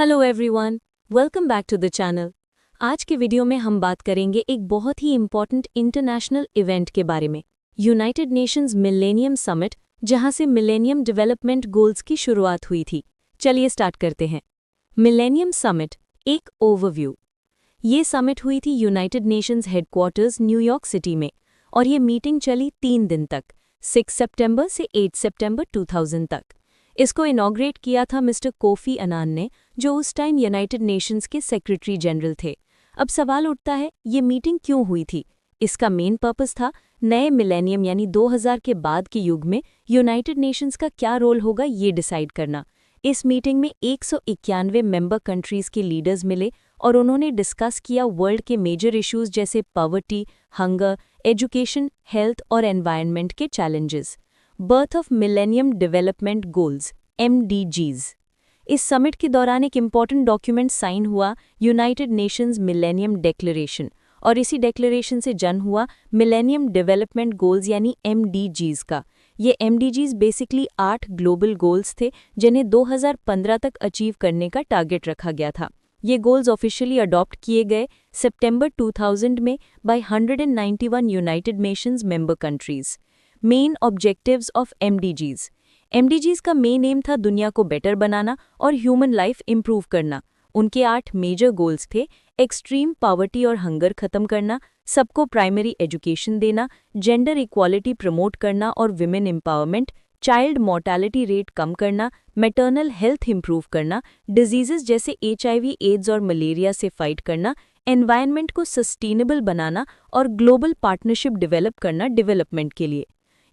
Hello everyone, welcome back to the channel. आज के video में हम बात करेंगे एक बहुत ही इम्पॉर्टेंट इंटरनेशनल इवेंट के बारे में, यूनाइटेड नेशंस मिलेनियम समिट, जहां से मिलेनियम डेवलपमेंट गोल्स की शुरुआत हुई थी। चलिए स्टार्ट करते हैं। मिलेनियम समिट, एक ओवरव्यू। ये समिट हुई थी United Nations headquarters New York city में, और ये मीटिंग चली 3 दिन तक, 6 सितंबर से 8 सितंबर 2000 तक। इसको इनॉग्रेट किया था मिस्टर कोफी अनान ने, जो उस टाइम यूनाइटेड नेशंस के सेक्रेटरी जनरल थे। अब सवाल उठता है, ये मीटिंग क्यों हुई थी? इसका मेन पर्पस था नए मिलेनियम यानी 2000 के बाद के युग में यूनाइटेड नेशंस का क्या रोल होगा ये डिसाइड करना। इस मीटिंग में 191 मेंबर कंट्रीज के लीडर्स मिले और उन्होंने डिस्कस किया वर्ल्ड के मेजर इश्यूज जैसे पॉवर्टी, हंगर, एजुकेशन, हेल्थ और एनवायरनमेंट के challenges. Birth of millennium development goals (MDGs). इस समिट के दौरान एक इम्पॉर्टेंट डॉक्यूमेंट साइन हुआ, यूनाइटेड नेशंस मिलेनियम डिक्लेरेशन, और इसी डिक्लेरेशन से जन्म हुआ मिलेनियम डेवलपमेंट गोल्स यानी MDGs का। ये MDGs बेसिकली 8 ग्लोबल गोल्स थे जिन्हें 2015 तक अचीव करने का टारगेट रखा गया था। ये गोल्स ऑफिशियली अडॉप्ट किए गए सितंबर 2000 में by 191 United Nations member countries. Main objectives of MDGs। MDGs का मेन एम था दुनिया को बेटर बनाना और ह्यूमन लाइफ इंप्रूव करना। उनके 8 मेजर गोल्स थे: एक्सट्रीम पॉवर्टी और हंगर खत्म करना, सबको प्राइमरी एजुकेशन देना, जेंडर इक्वालिटी प्रमोट करना और women empowerment, child mortality rate कम करना, मैटरनल हेल्थ इंप्रूव करना, डिजीजेस जैसे HIV, एड्स और मलेरिया से फाइट करना, एनवायरनमेंट को सस्टेनेबल बनाना और ग्लोबल पार्टनरशिप डेवलप करना डेवलपमेंट के लिए।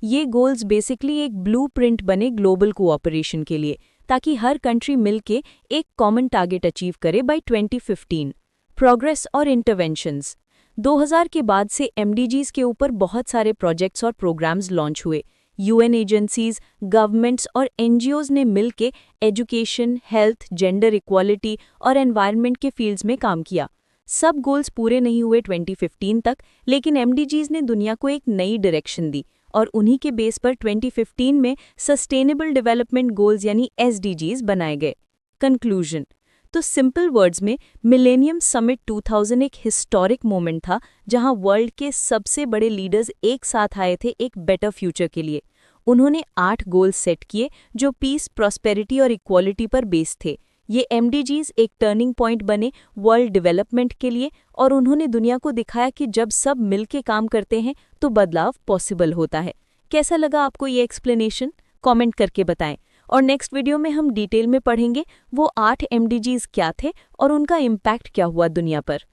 ये गोल्स बेसिकली एक ब्लूप्रिंट बने ग्लोबल कोऑपरेशन के लिए, ताकि हर कंट्री मिलके एक कॉमन टारगेट अचीव करे बाय 2015। प्रोग्रेस और इंटरवेंशंस। 2000 के बाद से MDGs के ऊपर बहुत सारे प्रोजेक्ट्स और प्रोग्राम्स लॉन्च हुए। UN एजेंसीज, गवर्नमेंट्स और NGOs ने मिलके एजुकेशन, हेल्थ, जेंडर इक्वालिटी और एनवायरनमेंट के फील्ड्स में काम किया। सब गोल्स पूरे नहीं हुए 2015 तक, लेकिन MDGs ने दुनिया को एक नई डायरेक्शन दी और उन्हीं के बेस पर 2015 में सस्टेनेबल डेवलपमेंट गोल्स यानी SDGs बनाए गए। कंक्लूजन। तो सिंपल वर्ड्स में, मिलेनियम समिट 2000 एक हिस्टोरिक मोमेंट था जहां वर्ल्ड के सबसे बड़े लीडर्स एक साथ आए थे एक बेटर फ्यूचर के लिए। उन्होंने 8 गोल्स सेट किए जो पीस, प्रॉस्पेरिटी और इक्वालिटी पर बेस थे। ये MDGs एक टर्निंग पॉइंट बने वर्ल्ड डेवलपमेंट के लिए, और उन्होंने दुनिया को दिखाया कि जब सब मिलके काम करते हैं तो बदलाव पॉसिबल होता है। कैसा लगा आपको ये एक्सप्लेनेशन? कमेंट करके बताएं। और नेक्स्ट वीडियो में हम डिटेल में पढ़ेंगे वो 8 MDGs क्या थे और उनका इम्पैक्ट क्या हुआ दुनिया पर।